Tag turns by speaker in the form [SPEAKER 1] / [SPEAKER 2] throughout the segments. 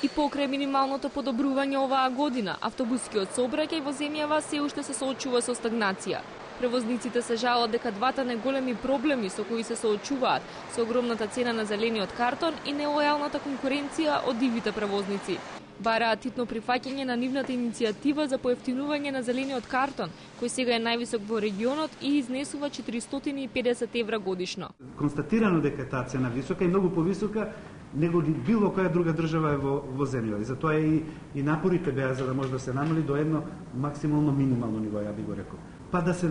[SPEAKER 1] И покрај минималното подобрување оваа година, автобускиот сообраќај во земјава се уште се соочува со стагнација. Превозниците се жалат дека двата најголеми проблеми со кои се соочуваат со огромната цена на зелениот картон и нелојалната конкуренција од дивите превозници. Бараат хитно прифаќање на нивната иницијатива за поевтинување на зелениот картон, кој сега е највисок во регионот и изнесува 450 евра годишно.
[SPEAKER 2] Констатирано дека таа цена висока и многу повисока него ли било која друга држава е во земја. И затоа и напорите беа за да може да се намали до едно максимално минимално ниво, ја би го рекол. Па да се,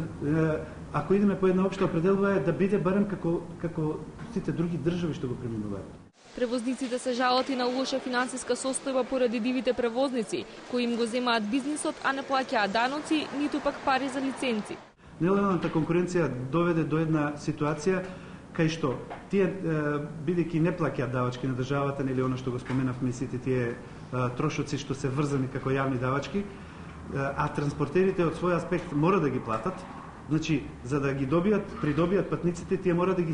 [SPEAKER 2] ако идеме по една општа определба е да биде барем како сите други држави што го преминуваат.
[SPEAKER 1] Превозниците се жалат и на лоша финансиска состојба поради дивите превозници, кои им го земаат бизнисот, а не плаќаат даноци, ниту пак пари за лиценци.
[SPEAKER 2] Нелојалната конкуренција доведе до една ситуација кај што тие бидејќи не плаќаат давачки на државата, нели она што го споменавме сите тие трошоци што се врзани како јавни давачки, а транспортерите од свој аспект мора да ги платат. Значи, за да ги придобијат патниците, тие мора да ги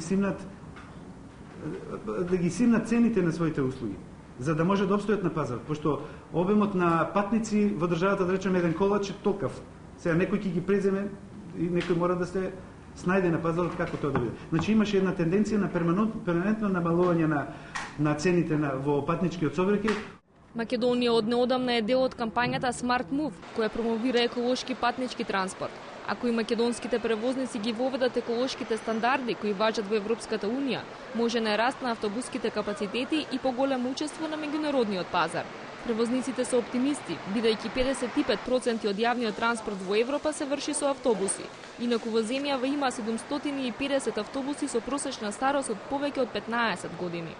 [SPEAKER 2] симнат цените на своите услуги, за да може да обстојат на пазарот, пошто обемот на патници во државата, да речеме, еден колач е толкав. Сега некој ќе ги преземе и некој мора да се снајде на пазарот како тоа да биде. Значи имаше една тенденција на перманентно намалување на цените во патничкиот сообраќај.
[SPEAKER 1] Македонија од неодамна е дел од кампањата Smart Move, која промовира еколошки патнички транспорт. Ако и македонските превозници ги воведат еколошките стандарди кои важат во Европската Унија, може нараст на автобуските капацитети и поголемо учество на меѓународниот пазар. Превозниците се оптимисти, бидејќи 55% од јавниот транспорт во Европа се врши со автобуси. Инаку во земјава има 750 автобуси со просечна старост од повеќе од 15 години.